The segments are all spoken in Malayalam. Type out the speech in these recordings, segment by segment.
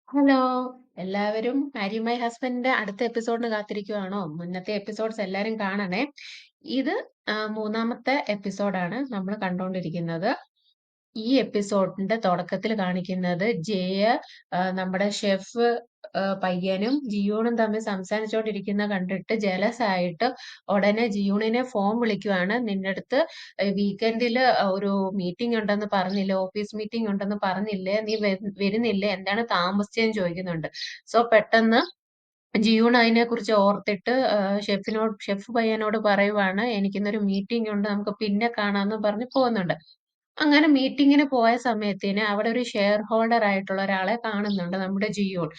ഹലോ! എല്ലാവരും 'മാരി മൈ ഹസ്ബൻഡിന്റെ' അടുത്ത എപ്പിസോഡിന് കാത്തിരിക്കുവാണോ? മുന്നത്തെ എപ്പിസോഡ്സ് എല്ലാരും കാണണേ. ഇത് മൂന്നാമത്തെ എപ്പിസോഡാണ് നമ്മള് കണ്ടോണ്ടിരിക്കുന്നത്. ഈ എപ്പിസോഡിന്റെ തുടക്കത്തിൽ കാണിക്കുന്നത് ജയ നമ്മുടെ ഷെഫ് പയ്യനും ജിയൂണും തമ്മിൽ സംസാരിച്ചുകൊണ്ടിരിക്കുന്ന കണ്ടിട്ട് ജലസ് ആയിട്ട് ഉടനെ ജിയൂണിനെ ഫോൺ വിളിക്കുവാണ്. നിന്റെ അടുത്ത് വീക്കെൻഡിൽ ഒരു മീറ്റിംഗ് ഉണ്ടെന്ന് പറഞ്ഞില്ലേ, ഓഫീസ് മീറ്റിംഗ് ഉണ്ടെന്ന് പറഞ്ഞില്ലേ, നീ വരുന്നില്ലേ, എന്താണ് താമസിച്ചതെന്ന് ചോദിക്കുന്നുണ്ട്. സോ പെട്ടെന്ന് ജിയൂൺ അതിനെക്കുറിച്ച് ഓർത്തിട്ട് ഷെഫ് പയ്യനോട് പറയുവാണ്, എനിക്കിന്നൊരു മീറ്റിംഗ് ഉണ്ട്, നമുക്ക് പിന്നെ കാണാന്ന് പറഞ്ഞ് പോകുന്നുണ്ട്. അങ്ങനെ മീറ്റിങ്ങിന് പോയ സമയത്തിന് അവിടെ ഒരു ഷെയർ ഹോൾഡർ ആയിട്ടുള്ള ഒരാളെ കാണുന്നുണ്ട്, നമ്മുടെ ജിയോൺ.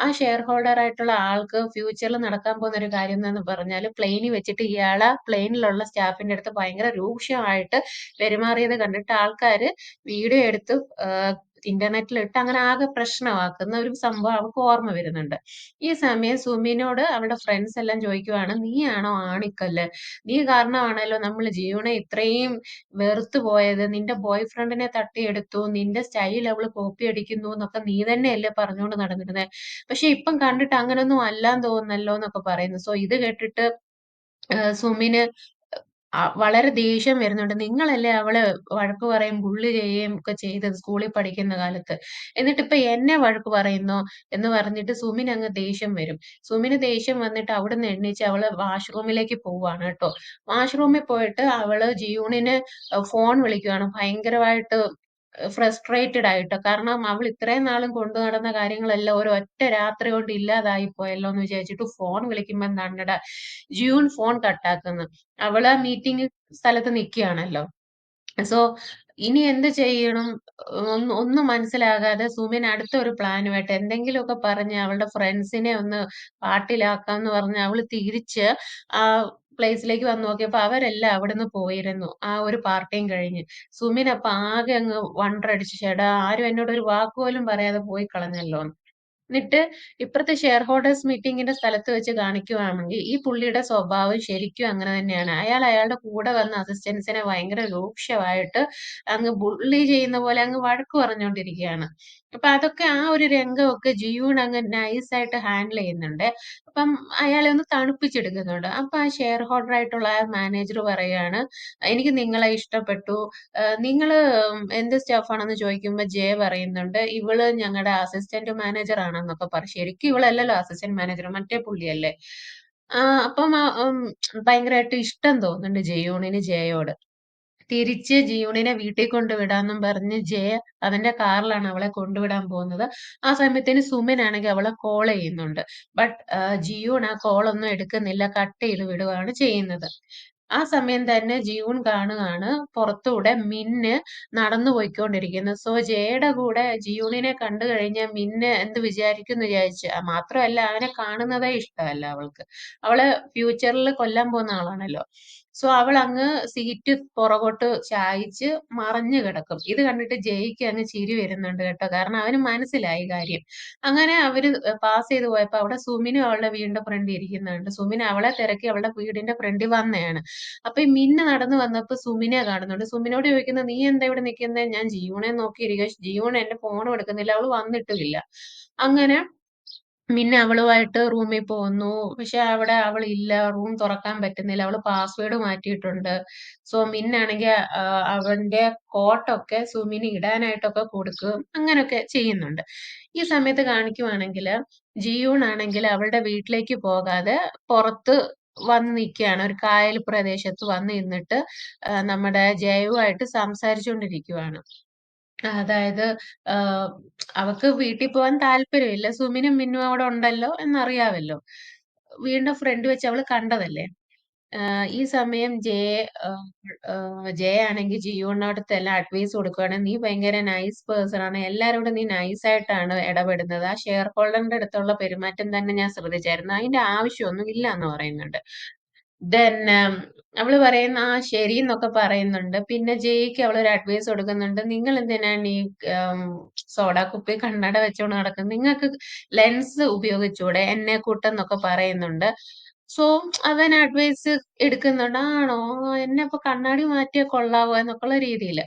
ആ ഷെയർ ഹോൾഡർ ആയിട്ടുള്ള ആൾക്ക് ഫ്യൂച്ചറിൽ നടക്കാൻ പോകുന്ന ഒരു കാര്യം എന്താന്ന് പറഞ്ഞാല് പ്ലെയിനിൽ വെച്ചിട്ട് ഇയാളെ പ്ലെയിനിലുള്ള സ്റ്റാഫിന്റെ അടുത്ത് ഭയങ്കര രൂക്ഷമായിട്ട് പെരുമാറിയത് കണ്ടിട്ട് ആൾക്കാര് വീഡിയോ എടുത്ത് ഇന്റർനെറ്റിലിട്ട് അങ്ങനെ ആകെ പ്രശ്നമാക്കുന്ന ഒരു സംഭവം അവൾക്ക് ഓർമ്മ വരുന്നുണ്ട്. ഈ സമയം സുമിനോട് അവളുടെ ഫ്രണ്ട്സ് എല്ലാം ചോദിക്കുവാണ്, നീയാണോ ആണിക്കല്ല്? നീ കാരണമാണല്ലോ നമ്മൾ ജിയോണെ ഇത്രയും വെറുത്തു പോയത്. നിന്റെ ബോയ് ഫ്രണ്ടിനെ തട്ടിയെടുത്തു. നിന്റെ സ്റ്റൈൽ അവള് കോപ്പി അടിക്കുന്നു എന്നൊക്കെ നീ തന്നെയല്ലേ പറഞ്ഞുകൊണ്ട് നടന്നിരുന്നെ. പക്ഷെ ഇപ്പം കണ്ടിട്ട് അങ്ങനൊന്നും അല്ലാന്ന് തോന്നുന്നല്ലോ എന്നൊക്കെ പറയുന്നു. സോ ഇത് കേട്ടിട്ട് സുമിന് വളരെ ദേഷ്യം വരുന്നുണ്ട്. നിങ്ങളല്ലേ അവളെ വഴക്ക് പറയും, ബുള്ളി ചെയ്യുകയും ഒക്കെ ചെയ്തത് സ്കൂളിൽ പഠിക്കുന്ന കാലത്ത്. എന്നിട്ട് ഇപ്പൊ എന്നെ വഴക്ക് പറയുന്നോ എന്ന് പറഞ്ഞിട്ട് സുമിന് അങ്ങ് ദേഷ്യം വരും. സുമിന് ദേഷ്യം വന്നിട്ട് അവിടുന്ന് എണീച്ച് അവള് വാഷ്റൂമിലേക്ക് പോവാണ് കേട്ടോ. വാഷ്റൂമിൽ പോയിട്ട് അവള് ജിയൂണിന് ഫോൺ വിളിക്കുവാണ്. ഭയങ്കരമായിട്ട് ഫ്രസ്ട്രേറ്റഡ് ആയിട്ട്. കാരണം അവൾ ഇത്രയും നാളും കൊണ്ടു നടന്ന കാര്യങ്ങളെല്ലാം ഒരൊറ്റ രാത്രി കൊണ്ട് ഇല്ലാതായി പോയല്ലോ എന്ന് വിചാരിച്ചിട്ട് ഫോൺ വിളിക്കുമ്പോ എന്താണ് ജിയൂൺ ഫോൺ കട്ടാക്കുന്നു. അവള് ആ മീറ്റിംഗ് സ്ഥലത്ത് നിൽക്കുകയാണല്ലോ. സോ ഇനി എന്ത് ചെയ്യണം? ഒന്നും മനസ്സിലാകാതെ സുമിൻ അടുത്ത ഒരു പ്ലാനുമായിട്ട് എന്തെങ്കിലുമൊക്കെ പറഞ്ഞ് അവളുടെ ഫ്രണ്ട്സിനെ ഒന്ന് പാട്ടിലാക്കാന്ന് പറഞ്ഞ് അവള് തിരിച്ച് ആ പ്ലേസിലേക്ക് വന്ന് നോക്കിയപ്പോ അവരെല്ലാം അവിടുന്ന് പോയിരുന്നു. ആ ഒരു പാർട്ടിയും കഴിഞ്ഞ്. സുമിൻ അപ്പൊ ആകെ അങ്ങ് വണ്ടർ അടിച്ചു. "ശ്ശെടാ, ആരും എന്നോട് ഒരു വാക്ക് പോലും പറയാതെ പോയി കളഞ്ഞല്ലോന്ന്." എന്നിട്ട് ഇപ്പുറത്തെ ഷെയർ ഹോൾഡേഴ്സ് മീറ്റിംഗിന്റെ സ്ഥലത്ത് വെച്ച് കാണിക്കുവാണെങ്കിൽ ഈ പുള്ളിയുടെ സ്വഭാവം ശരിക്കും അങ്ങനെ തന്നെയാണ്. അയാൾ അയാളുടെ കൂടെ വന്ന അസിസ്റ്റൻസിനെ ഭയങ്കര രൂക്ഷമായിട്ട് അങ്ങ് ബുള്ളി ചെയ്യുന്ന പോലെ അങ്ങ് വഴക്ക് പറഞ്ഞുകൊണ്ടിരിക്കുകയാണ്. അപ്പൊ അതൊക്കെ ആ ഒരു രംഗമൊക്കെ ജിയൂൺ അങ്ങ് നൈസായിട്ട് ഹാൻഡിൽ ചെയ്യുന്നുണ്ട്. അപ്പം അയാളെ ഒന്ന് തണുപ്പിച്ചെടുക്കുന്നുണ്ട്. അപ്പൊ ആ ഷെയർ ഹോൾഡർ ആയിട്ടുള്ള ആ മാനേജർ പറയാണ്, എനിക്ക് നിങ്ങളെ ഇഷ്ടപ്പെട്ടു. നിങ്ങള് എന്ത് സ്റ്റാഫാണെന്ന് ചോദിക്കുമ്പോ ജയ പറയുന്നുണ്ട്, ഇവള് ഞങ്ങടെ അസിസ്റ്റന്റ് മാനേജർ ആണെന്നൊക്കെ പറയും. ശരിക്കും ഇവളല്ലല്ലോ അസിസ്റ്റന്റ് മാനേജർ, മറ്റേ പുള്ളിയല്ലേ. അപ്പം ഭയങ്കരമായിട്ട് ഇഷ്ടം തോന്നുന്നുണ്ട് ജിയൂണിന് ജയയോട്. തിരിച്ച് ജിയൂണിനെ വീട്ടിൽ കൊണ്ടുവിടാന്നും പറഞ്ഞ് ജയ അവന്റെ കാറിലാണ് അവളെ കൊണ്ടുവിടാൻ പോകുന്നത്. ആ സമയത്തിന് സുമിനാണെങ്കിൽ അവളെ കോൾ ചെയ്യുന്നുണ്ട്. ബട്ട് ജിയൂൺ ആ കോളൊന്നും എടുക്കുന്നില്ല. കട്ട് ചെയ്ത് വിടുകയാണ് ചെയ്യുന്നത്. ആ സമയം തന്നെ ജിയൂൺ കാണുകയാണ് പുറത്തൂടെ മിന്ന് നടന്നു പോയിക്കൊണ്ടിരിക്കുന്നത്. സോ ജയയുടെ കൂടെ ജിയൂണിനെ കണ്ടു കഴിഞ്ഞാൽ മിന്ന് എന്ത് വിചാരിക്കുംന്ന് വിചാരിച്ച്. മാത്രമല്ല അവനെ കാണുന്നതേ ഇഷ്ടമല്ല അവൾക്ക്. അവളെ ഫ്യൂച്ചറിൽ കൊല്ലാൻ പോകുന്ന ആളാണല്ലോ. സോ അവളങ്ങ് സീറ്റ് പുറകോട്ട് ചായിച്ച് മറഞ്ഞു കിടക്കും. ഇത് കണ്ടിട്ട് ജയിക്ക് അങ്ങ് ചിരി വരുന്നുണ്ട് കേട്ടോ. കാരണം അവന് മനസ്സിലായി കാര്യം. അങ്ങനെ അവര് പാസ് ചെയ്ത് പോയപ്പോ അവിടെ സുമിനും അവളുടെ വീടിന്റെ ഫ്രണ്ടിൽ ഇരിക്കുന്നുണ്ട്. സുമിൻ അവളെ തിരക്കി അവളുടെ വീടിന്റെ ഫ്രണ്ടിൽ വന്നതാണ്. അപ്പൊ ഈ മിന്ന് നടന്നു വന്നപ്പോ സുമിനെ കാണുന്നുണ്ട്. സുമിനോട് ചോദിക്കുന്നു, നീ എന്താ ഇവിടെ നിൽക്കുന്നേ? ഞാൻ ജിയൂണെ നോക്കിയിരിക്കുക. ജിയൂൺ എന്റെ ഫോണും എടുക്കുന്നില്ല. അവള് വന്നിട്ടുമില്ല. അങ്ങനെ പിന്നെ അവളുമായിട്ട് റൂമിൽ പോകുന്നു. പക്ഷെ അവിടെ അവളില്ല. റൂം തുറക്കാൻ പറ്റുന്നില്ല. അവള് പാസ്വേഡ് മാറ്റിയിട്ടുണ്ട്. സോ മിന്നാണെങ്കിൽ അവന്റെ കോട്ടൊക്കെ സുമിന് ഇടാനായിട്ടൊക്കെ കൊടുക്കും. അങ്ങനൊക്കെ ചെയ്യുന്നുണ്ട്. ഈ സമയത്ത് കാണിക്കുവാണെങ്കില് ജിയൂൺ ആണെങ്കിൽ അവളുടെ വീട്ടിലേക്ക് പോകാതെ പുറത്ത് വന്ന് നിൽക്കുകയാണ്. ഒരു കായൽ പ്രദേശത്ത് വന്ന് നിന്നിട്ട് നമ്മുടെ ജയവുമായിട്ട് സംസാരിച്ചുകൊണ്ടിരിക്കുവാണ്. അതായത് ആഹ് അവക്ക് വീട്ടിൽ പോവാൻ താല്പര്യമില്ല. സുമിനും മിന്നും അവിടെ ഉണ്ടല്ലോ എന്നറിയാവല്ലോ. വീടിന്റെ ഫ്രണ്ട് വെച്ച് അവള് കണ്ടതല്ലേ. ഈ സമയം ആഹ് ജയ ആണെങ്കി ജിയൂണിനടുത്ത് എല്ലാം അഡ്വൈസ് കൊടുക്കുവാണ്. നീ ഭയങ്കര നൈസ് പേഴ്സൺ ആണ്. എല്ലാരോടും നീ നൈസായിട്ടാണ് ഇടപെടുന്നത്. ആ ഷെയർ ഹോൾഡറിന്റെ അടുത്തുള്ള പെരുമാറ്റം തന്നെ ഞാൻ ശ്രദ്ധിച്ചായിരുന്നു. അതിന്റെ ആവശ്യമൊന്നും ഇല്ലാന്ന് പറയുന്നുണ്ട്. ദെൻ അവള് പറയുന്ന ആ ശരിന്നൊക്കെ പറയുന്നുണ്ട്. പിന്നെ ജെയ്ക്ക് അവളൊരു അഡ്വൈസ് കൊടുക്കുന്നുണ്ട്. നിങ്ങൾ എന്തിനാണ് ഈ ആം, സോഡാ കുപ്പി കണ്ണട വെച്ചോണ്ട് നടക്കുന്നത്? നിങ്ങൾക്ക് ലെൻസ് ഉപയോഗിച്ചൂടെ? എന്നെ കൂട്ടെന്നൊക്കെ പറയുന്നുണ്ട്. സോ അവൻ അഡ്വൈസ് എടുക്കുന്നുണ്ട്. ആണോ? എന്നെ ഇപ്പൊ കണ്ണാടി മാറ്റിയാ കൊള്ളാവോ എന്നൊക്കെയുള്ള രീതിയില്.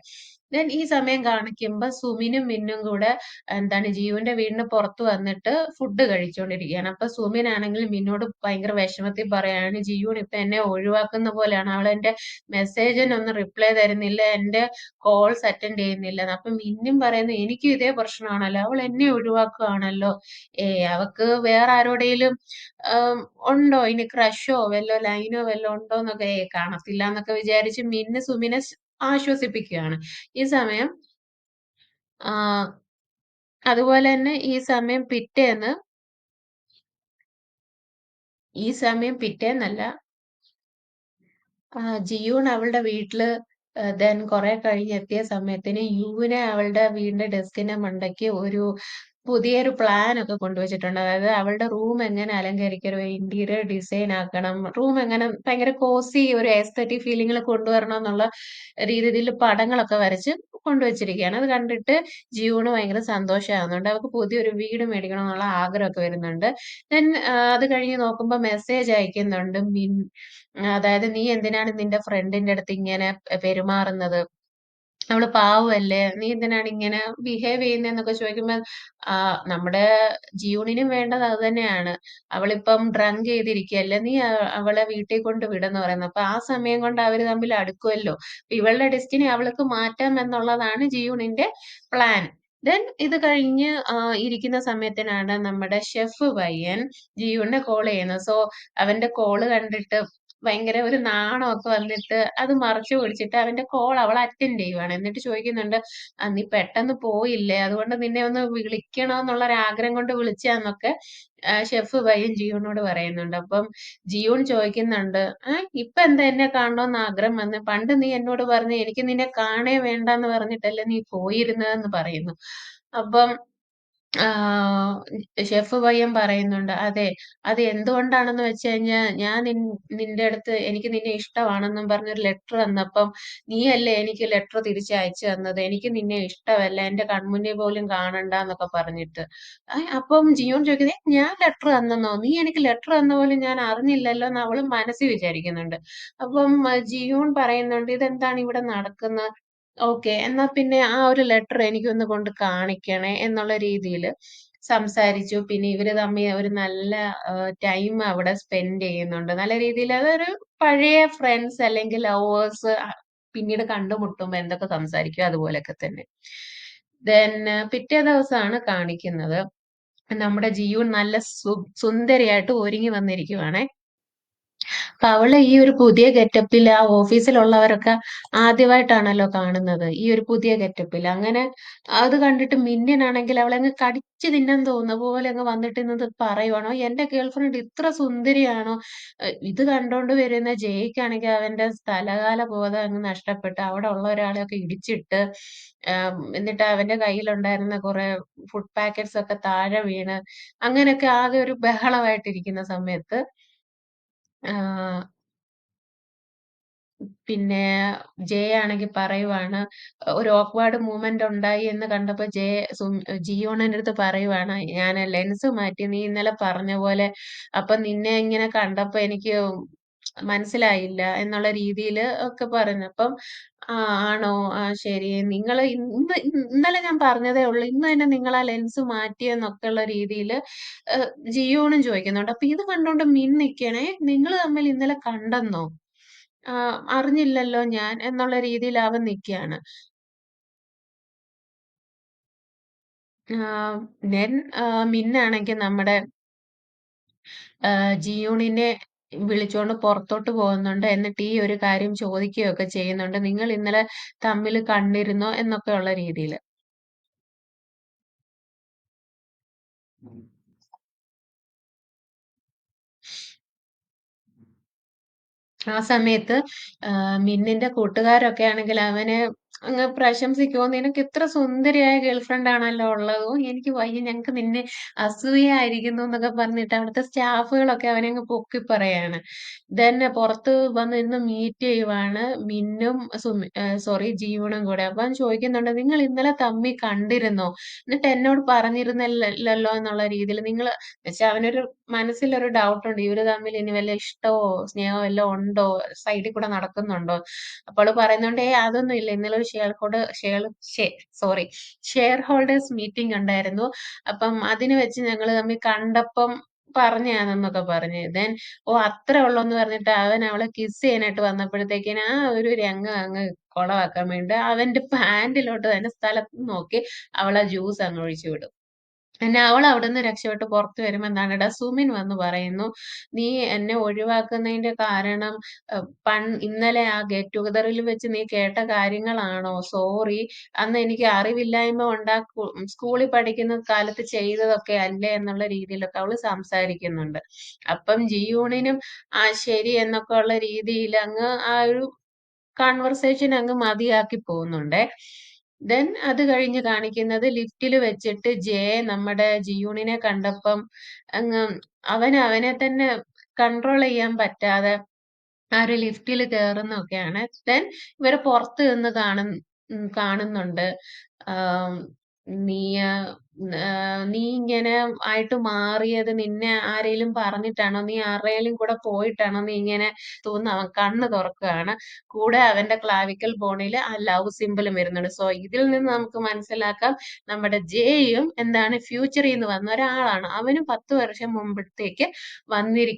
ദെൻ ഈ സമയം കാണിക്കുമ്പോ സുമിനും മിന്നും കൂടെ എന്താണ് ജിയുവിന്റെ വീടിന് പുറത്ത് വന്നിട്ട് ഫുഡ് കഴിച്ചുകൊണ്ടിരിക്കുകയാണ്. അപ്പൊ സുമിനാണെങ്കിൽ മിന്നോട് ഭയങ്കര വിഷമത്തിൽ പറയാണ്, ജിയൂൺ ഇപ്പൊ എന്നെ ഒഴിവാക്കുന്ന പോലെയാണ്. അവൾ എന്റെ മെസ്സേജിനൊന്നും റിപ്ലൈ തരുന്നില്ല, എന്റെ കോൾസ് അറ്റൻഡ് ചെയ്യുന്നില്ല. അപ്പൊ മിന്നും പറയുന്നു, എനിക്കും ഇതേ പ്രശ്നമാണല്ലോ, അവൾ എന്നെ ഒഴിവാക്കുകയാണല്ലോ. അവക്ക് വേറെ ആരോടെങ്കിലും ആം, ഉണ്ടോ ഇനി ക്രഷോ വല്ലോ ലൈനോ വല്ലോ ഉണ്ടോ എന്നൊക്കെ കാണത്തില്ല എന്നൊക്കെ വിചാരിച്ച് മിന്ന് സുമിനെ ആശ്വസിപ്പിക്കുകയാണ്. ഈ സമയം ആ അതുപോലെ തന്നെ ഈ സമയം പിറ്റേന്നല്ല, ജിയൂൺ അവളുടെ വീട്ടില് ദെൻ കുറെ കഴിഞ്ഞ് എത്തിയ സമയത്തിന് യുവിനെ അവളുടെ വീടിന്റെ ഡെസ്കിന്റെ മണ്ടയ്ക്ക് ഒരു പുതിയൊരു പ്ലാൻ ഒക്കെ കൊണ്ടുവച്ചിട്ടുണ്ട്. അതായത് അവളുടെ റൂം എങ്ങനെ അലങ്കരിക്കണം, ഒരു ഇന്റീരിയർ ഡിസൈൻ ആക്കണം, റൂം എങ്ങനെ ഭയങ്കര കോസി ഒരു എസ്തറ്റിക് ഫീലിംഗിൽ കൊണ്ടുവരണം എന്നുള്ള രീതിയിൽ പടങ്ങളൊക്കെ വരച്ച് കൊണ്ടുവച്ചിരിക്കുകയാണ്. അത് കണ്ടിട്ട് ജിയൂണ് ഭയങ്കര സന്തോഷമാകുന്നുണ്ട്. അവൾക്ക് പുതിയൊരു വീട് മേടിക്കണം എന്നുള്ള ആഗ്രഹമൊക്കെ വരുന്നുണ്ട്. ദെൻ അത് കഴിഞ്ഞ് നോക്കുമ്പോൾ മെസ്സേജ് അയക്കുന്നുണ്ട് അതായത് നീ എന്തിനാണ് നിന്റെ ഫ്രണ്ടിന്റെ അടുത്ത് ഇങ്ങനെ പെരുമാറുന്നത്? അവള് പാവമല്ലേ? നീ എന്തിനാണ് ഇങ്ങനെ ബിഹേവ് ചെയ്യുന്നേന്നൊക്കെ ചോദിക്കുമ്പോ, നമ്മുടെ ജിയൂണിനും വേണ്ടത് അത് തന്നെയാണ്. അവളിപ്പം ഡ്രങ്ക് ചെയ്തിരിക്കുകയല്ലേ, നീ അവളെ വീട്ടിൽ കൊണ്ട് വിടെന്ന് പറയുന്നത്. അപ്പൊ ആ സമയം കൊണ്ട് അവര് തമ്മിൽ അടുക്കുമല്ലോ. അപ്പൊ ഇവളുടെ ഡെസ്റ്റിനി അവൾക്ക് മാറ്റാം എന്നുള്ളതാണ് ജിയൂണിന്റെ പ്ലാൻ. ദെൻ ഇത് കഴിഞ്ഞ് ഇരിക്കുന്ന സമയത്തിനാണ് നമ്മുടെ ഷെഫ് പയ്യൻ ജിയൂണിനെ കോൾ ചെയ്യുന്നത്. സോ അവന്റെ കോള് കണ്ടിട്ട് ഭയങ്കര ഒരു നാണമൊക്കെ വന്നിട്ട് അത് മറച്ചു പിടിച്ചിട്ട് അവന്റെ കോൾ അവൾ അറ്റൻഡ് ചെയ്യുവാണ്. എന്നിട്ട് ചോദിക്കുന്നുണ്ട്, നീ പെട്ടെന്ന് പോയില്ലേ, അതുകൊണ്ട് നിന്നെ ഒന്ന് വിളിക്കണമെന്നുള്ള ഒരു ആഗ്രഹം കൊണ്ട് വിളിച്ചാന്നൊക്കെ ഷെഫ് പയ്യൻ ജിയൂണിനോട് പറയുന്നുണ്ട്. അപ്പം ജിയൂൺ ചോദിക്കുന്നുണ്ട്, ഇപ്പൊ എന്താ എന്നെ കാണണമെന്ന് ആഗ്രഹം വന്ന്? പണ്ട് നീ എന്നോട് പറഞ്ഞു എനിക്ക് നിന്നെ കാണേ വേണ്ടാന്ന് പറഞ്ഞിട്ടല്ലേ നീ പോയിരുന്നതെന്ന് പറയുന്നു. അപ്പം ഷെഫ് പയ്യൻ പറയുന്നുണ്ട്, അതെ, അത് എന്തുകൊണ്ടാണെന്ന് വെച്ച് കഴിഞ്ഞാ ഞാൻ നിന്റെ അടുത്ത് എനിക്ക് നിന്നെ ഇഷ്ടമാണെന്നും പറഞ്ഞൊരു ലെറ്റർ തന്നപ്പം നീയല്ലേ എനിക്ക് ലെറ്റർ തിരിച്ചയച്ചു തന്നത്. എനിക്ക് നിന്നെ ഇഷ്ടമല്ല, എന്റെ കൺമുന്നിൽ പോലും കാണണ്ടാന്നൊക്കെ പറഞ്ഞിട്ട്. അപ്പം ജിയോൺ ചോദിക്കുന്നത്, ഞാൻ ലെറ്റർ തന്നെന്നോ? നീ എനിക്ക് ലെറ്റർ തന്ന പോലും ഞാൻ അറിഞ്ഞില്ലല്ലോ എന്ന് അവള് മനസ്സിൽ വിചാരിക്കുന്നുണ്ട്. അപ്പം ജിയോൺ പറയുന്നുണ്ട്, ഇതെന്താണ് ഇവിടെ നടക്കുന്നത്? ഓക്കെ. എന്നാ പിന്നെ ആ ഒരു ലെറ്റർ എനിക്കൊന്ന് കൊണ്ട് കാണിക്കണേ എന്നുള്ള രീതിയില് സംസാരിച്ചു. പിന്നെ ഇവര് തമ്മിൽ ഒരു നല്ല ടൈം അവിടെ സ്പെൻഡ് ചെയ്യുന്നുണ്ട്. നല്ല രീതിയിൽ അതൊരു പഴയ ഫ്രണ്ട്സ് അല്ലെങ്കിൽ ലവേഴ്സ് പിന്നീട് കണ്ടുമുട്ടുമ്പോ എന്തൊക്കെ സംസാരിക്കും അതുപോലൊക്കെ തന്നെ. ദെൻ പിറ്റേ ദിവസമാണ് കാണിക്കുന്നത്. നമ്മുടെ ജിയൂൺ നല്ല സുന്ദരിയായിട്ട് ഒരുങ്ങി വന്നിരിക്കുവാണേ. അപ്പൊ അവള് ഈ ഒരു പുതിയ ഗെറ്റപ്പിൽ ആ ഓഫീസിലുള്ളവരൊക്കെ ആദ്യമായിട്ടാണല്ലോ കാണുന്നത് ഈ ഒരു പുതിയ ഗെറ്റപ്പിൽ. അങ്ങനെ അത് കണ്ടിട്ട് മിന്നനാണെങ്കിൽ അവളെ അങ്ങ് കടിച്ചു തിന്നാൻ തോന്നുന്ന പോലെ അങ്ങ് വന്നിട്ട് ഇന്നത് പറയുവാണോ, എന്റെ ഗേൾഫ്രണ്ട് ഇത്ര സുന്ദരിയാണോ? ഇത് കണ്ടോണ്ട് വരുന്ന ജയ്ക്കാണെങ്കിൽ അവന്റെ സ്ഥലകാല ബോധം അങ്ങ് നഷ്ടപ്പെട്ട് അവിടെ ഉള്ള ഒരാളെയൊക്കെ ഇടിച്ചിട്ട് എന്നിട്ട് അവന്റെ കയ്യിലുണ്ടായിരുന്ന കുറെ ഫുഡ് പാക്കറ്റ്സ് ഒക്കെ താഴെ വീണ് അങ്ങനെയൊക്കെ ആകെ ഒരു ബഹളമായിട്ടിരിക്കുന്ന സമയത്ത് ആ, പിന്നെ ജയ ആണെങ്കി പറയുവാണ്, ഒരു ഓക്വേർഡ് മൂവ്മെന്റ് ഉണ്ടായി എന്ന് കണ്ടപ്പോ ജിയോണിന്റെ അടുത്ത് പറയുവാണ്, ഞാൻ ലെൻസ് മാറ്റി നീ ഇന്നലെ പറഞ്ഞ പോലെ. അപ്പൊ നിന്നെ ഇങ്ങനെ കണ്ടപ്പോ എനിക്ക് മനസ്സിലായില്ല എന്നുള്ള രീതിയിൽ ഒക്കെ പറഞ്ഞു. അപ്പം ആ ആണോ, ശരി, നിങ്ങൾ ഇന്നലെ ഞാൻ പറഞ്ഞതേ ഉള്ളൂ, ഇന്ന് തന്നെ നിങ്ങൾ ആ ലെൻസ് മാറ്റിയെന്നൊക്കെ ഉള്ള രീതിയിൽ ജിയോണും ചോദിക്കുന്നുണ്ട്. അപ്പൊ ഇത് കണ്ടോണ്ട് മിൻ നിക്കണേ, നിങ്ങൾ തമ്മിൽ ഇന്നലെ കണ്ടെന്നോ? അറിഞ്ഞില്ലല്ലോ ഞാൻ എന്നുള്ള രീതിയിൽ അവൻ നിക്കയാണ്. ആഹ് ദെൻ മിന്നാണെങ്കി നമ്മുടെ ജിയൂണിനെ വിളിച്ചോണ്ട് പുറത്തോട്ട് പോകുന്നുണ്ട്. എന്നിട്ട് ഈ ഒരു കാര്യം ചോദിക്കുകയൊക്കെ ചെയ്യുന്നുണ്ട്. നിങ്ങൾ ഇന്നലെ തമ്മിൽ കണ്ടിരുന്നോ എന്നൊക്കെ ഉള്ള രീതിയില്. ആ സമയത്ത് മിന്നിന്റെ കൂട്ടുകാരൊക്കെ ആണെങ്കിൽ അവനെ അങ്ങ് പ്രശംസിക്കുമോ, നിനക്ക് ഇത്ര സുന്ദരിയായ ഗേൾഫ്രണ്ട് ആണല്ലോ ഉള്ളത്. ഓ എനിക്ക് വയ്യ, ഞങ്ങക്ക് നിന്നെ അസൂയായിരിക്കുന്നു എന്നൊക്കെ പറഞ്ഞിട്ട് അവിടുത്തെ സ്റ്റാഫുകളൊക്കെ അവനെ അങ്ങ് പൊക്കി പറയാണ്. ഇതന്നെ പുറത്ത് വന്ന് ഇന്ന് മീറ്റ് ചെയ്യുവാണ് മിന്നും സോറി ജീവനും കൂടെ. അപ്പൊ അവൻ ചോദിക്കുന്നുണ്ട്, നിങ്ങൾ ഇന്നലെ തമ്മി കണ്ടിരുന്നോ? എന്നിട്ട് എന്നോട് പറഞ്ഞിരുന്നില്ലല്ലോ എന്നുള്ള രീതിയിൽ നിങ്ങൾ പക്ഷെ അവനൊരു മനസ്സിലൊരു ഡൗട്ടുണ്ട്. ഇവര് തമ്മിൽ ഇനി വല്ല ഇഷ്ടമോ സ്നേഹമോ വല്ലോ ഉണ്ടോ? സൈഡിൽ കൂടെ നടക്കുന്നുണ്ടോ? അപ്പോൾ അവള് പറയുന്നുണ്ട്, അതൊന്നും ഇല്ല. ഇന്നലെ സോറി ഷെയർ ഹോൾഡേഴ്സ് മീറ്റിംഗ് ഉണ്ടായിരുന്നു. അപ്പം അതിന് വെച്ച് ഞങ്ങൾ തമ്മിൽ കണ്ടപ്പം പറഞ്ഞാണെന്നൊക്കെ പറഞ്ഞു. ദെൻ അത്രേ ഉള്ളൂന്ന് പറഞ്ഞിട്ട് അവൻ അവളെ കിസ് ചെയ്യാനായിട്ട് വന്നപ്പോഴത്തേക്കിന് ആ ഒരു രംഗം അങ്ങ് കൊളവാക്കാൻ വേണ്ടി അവന്റെ പാന്റിലോട്ട് തന്നെ സ്ഥലത്ത് നോക്കി അവളെ ജ്യൂസ് അങ്ങ് ഒഴിച്ചു വിടും. പിന്നെ അവൾ അവിടുന്ന് രക്ഷപ്പെട്ട് പുറത്ത് വരുമ്പോ എന്താണെടാ സുമിൻ വന്ന് പറയുന്നു, നീ എന്നെ ഒഴിവാക്കുന്നതിന്റെ കാരണം ഇന്നലെ ആ ഗെറ്റ് ടുഗദറിൽ വെച്ച് നീ കേട്ട കാര്യങ്ങളാണോ? സോറി, അന്ന് എനിക്ക് അറിവില്ലായ്മ സ്കൂളിൽ പഠിക്കുന്ന കാലത്ത് ചെയ്തതൊക്കെ അല്ലേ എന്നുള്ള രീതിയിലൊക്കെ അവള് സംസാരിക്കുന്നുണ്ട്. അപ്പം ജിയൂണിനും ആ ശരി എന്നൊക്കെ ഉള്ള രീതിയിൽ അങ്ങ് ആ ഒരു കൺവെർസേഷൻ അങ്ങ് മതിയാക്കി പോകുന്നുണ്ടേ. ദെൻ അത് കഴിഞ്ഞ് കാണിക്കുന്നത് ലിഫ്റ്റിൽ വെച്ചിട്ട് നമ്മുടെ ജിയൂണിനെ കണ്ടപ്പം അങ്ങ് അവനെ തന്നെ കൺട്രോൾ ചെയ്യാൻ പറ്റാതെ ആ ഒരു ലിഫ്റ്റിൽ കേറുന്നൊക്കെയാണ്. ദെൻ ഇവര് പുറത്ത് നിന്ന് കാണുന്നുണ്ട്. ആം, നീ നീ ഇങ്ങനെ ആയിട്ട് മാറിയത് നിന്നെ ആരേലും പറഞ്ഞിട്ടാണോ? നീ ആരുടെയും കൂടെ പോയിട്ടാണോ നീ ഇങ്ങനെ തോന്നുന്നു? അവൻ കണ്ണ് തുറക്കുകയാണ്. കൂടെ അവന്റെ ക്ലാവിക്കൽ ബോണിൽ ആ ലവ് സിംബലും വരുന്നുണ്ട്. സോ ഇതിൽ നിന്ന് നമുക്ക് മനസ്സിലാക്കാം നമ്മുടെ ജെയും എന്താണ് ഫ്യൂച്ചറിൽ നിന്ന് വന്ന ഒരാളാണ്. അവനും 10 വർഷം മുമ്പത്തേക്ക് വന്നിരിക്കും.